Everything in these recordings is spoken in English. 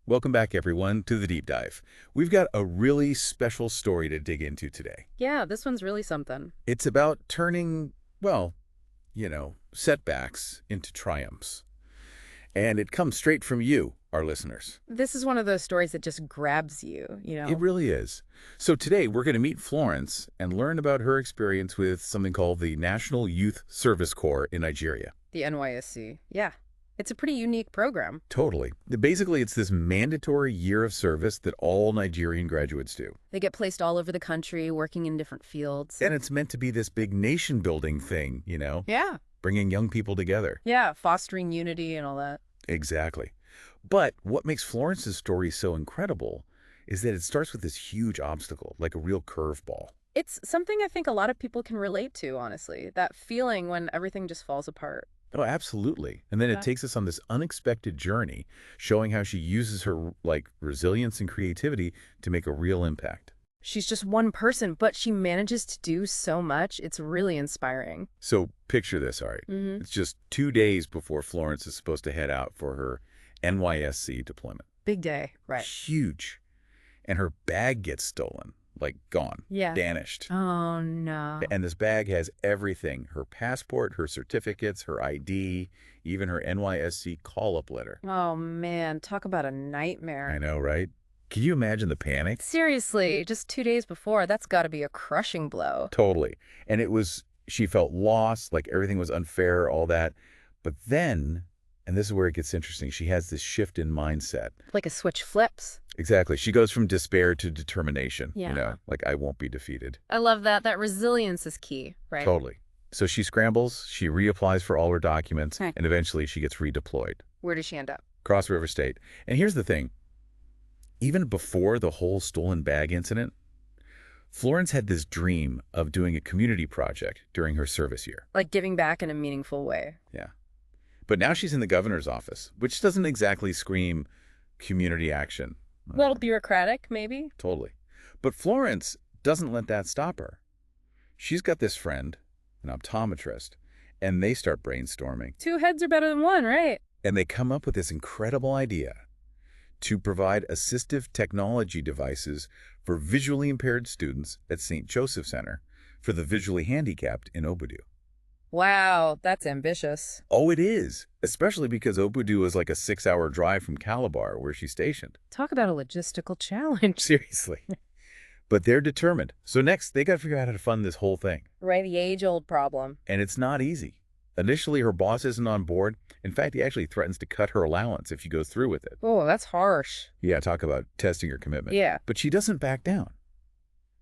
Welcome back, everyone, to the Deep Dive. We've got a really special story to dig into today. Yeah, this one's really something. It's about turning, well, setbacks into triumphs. And it comes straight from you, our listeners. This is one of those stories that just grabs you, you It know? really is. So today we're going to meet Florence and learn about her experience with something called the National Youth Service Corps in Nigeria. The NYSC. Yeah. It's a pretty unique program. Totally. Basically, it's this mandatory year of service that all Nigerian graduates do. They get placed all over the country, working in different fields. And it's meant to be this big nation-building thing, Yeah. bringing young people together. Yeah, fostering unity and all that. Exactly. But what makes Florence's story so incredible is that it starts with this huge obstacle, like a real curveball. It's something I think a lot of people can relate to, honestly. That feeling when everything just falls apart. Oh, absolutely. And then it Yeah. takes us on this unexpected journey, showing how she uses her, resilience and creativity to make a real impact. She's just one person, but she manages to do so much. It's really inspiring. So picture this, all right. Mm-hmm. It's just 2 days before Florence is supposed to head out for her NYSC deployment. Big day. Right. Huge. And her bag gets stolen, gone, Yeah. vanished. Oh, no. And this bag has everything, her passport, her certificates, her ID, even her NYSC call-up letter. Oh, man. Talk about a I nightmare. know, right? Can you imagine the panic? Seriously, just 2 days before, that's got to be a crushing blow. Totally. And she felt lost, like everything was unfair, all that. But then, and this is where it gets interesting, she has this shift in mindset. Like a switch flips. Exactly. She goes from despair to determination, Yeah. I won't be defeated. I love that. That resilience is key, right? Totally. So she scrambles, she reapplies for all her documents, Okay. and eventually she gets redeployed. Where does she end up? Cross River State. And here's the thing. Even before the whole stolen bag incident, Florence had this dream of doing a community project during her service year. Like giving back in a meaningful way. Yeah. But now she's in the governor's office, which doesn't exactly scream community action. A little bureaucratic, maybe? Totally. But Florence doesn't let that stop her. She's got this friend, an optometrist, and they start brainstorming. Two heads are better than one, right? And they come up with this incredible idea to provide assistive technology devices for visually impaired students at St. Joseph Center for the visually handicapped in Obudu. Wow, that's ambitious. Oh, it is, especially because Obudu is like a 6-hour drive from Calabar, where she's stationed. Talk about a logistical challenge. Seriously. But they're determined. So next, they got to figure out how to fund this whole thing. Right, the age-old problem. And it's not easy. Initially, her boss isn't on board. In fact, he actually threatens to cut her allowance if she goes through with it. Oh, that's harsh. Yeah, talk about testing her commitment. Yeah. But she doesn't back down.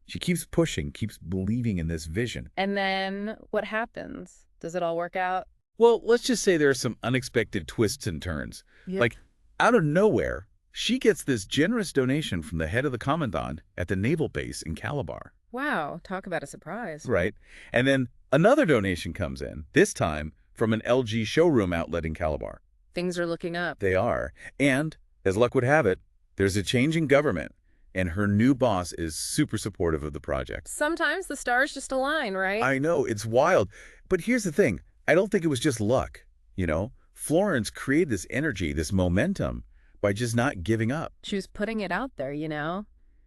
She keeps pushing, keeps believing in this vision. And then what happens? Does it all work out? Well, let's just say there are some unexpected twists and turns. Yeah. Like, out of nowhere, she gets this generous donation from the head of the commandant at the naval base in Calabar. Wow, talk about a surprise. Right. And then another donation comes in, this time from an LG showroom outlet in Calabar. Things are looking up. They are. And, as luck would have it, there's a change in government, and her new boss is super supportive of the project. Sometimes the stars just align, right? I know, it's wild. But here's the thing. I don't think it was just luck. Florence created this energy, this momentum, by just not giving up. She was putting it out there,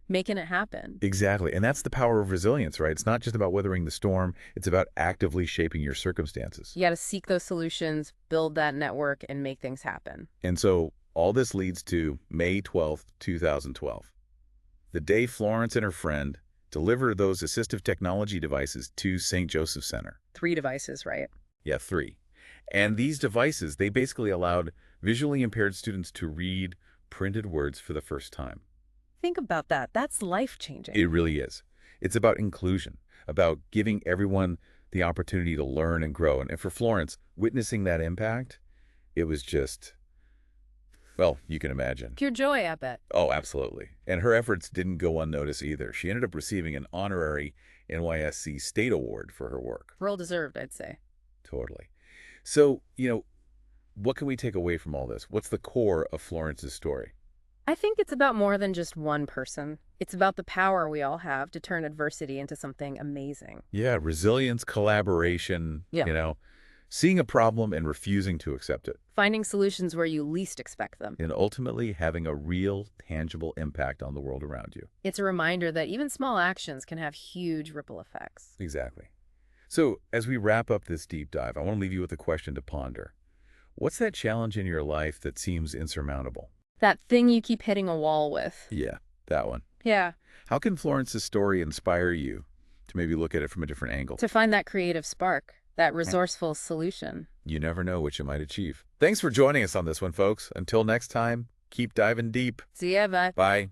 making it happen. Exactly. And that's the power of resilience, right? It's not just about weathering the storm. It's about actively shaping your circumstances. You got to seek those solutions, build that network, and make things happen. And so all this leads to May 12th, 2012, the day Florence and her friend delivered those assistive technology devices to St. Joseph Center. 3 devices, right? Yeah, 3. And these devices, they basically allowed visually impaired students to read printed words for the first time. Think about that. That's life-changing. It really is. It's about inclusion, about giving everyone the opportunity to learn and grow. And for Florence, witnessing that impact, it was just, well, you can imagine. Pure joy, I bet. Oh, absolutely. And her efforts didn't go unnoticed either. She ended up receiving an honorary NYSC State Award for her work. Well-deserved, I'd say. Totally. So, what can we take away from all this? What's the core of Florence's story? I think it's about more than just one person. It's about the power we all have to turn adversity into something amazing. Yeah, resilience, collaboration, Yeah. Seeing a problem and refusing to accept it, Finding solutions where you least expect them. and ultimately having a real, tangible impact on the world around you. It's a reminder that even small actions can have huge ripple effects. Exactly. So, as we wrap up this deep dive, I want to leave you with a question to ponder. What's that challenge in your life that seems insurmountable? That thing you keep hitting a wall with. Yeah, that one. Yeah. How can Florence's story inspire you to maybe look at it from a different angle? To find that creative spark, that resourceful solution. You never know what you might achieve. Thanks for joining us on this one, folks. Until next time, keep diving deep. See ya, bye. Bye.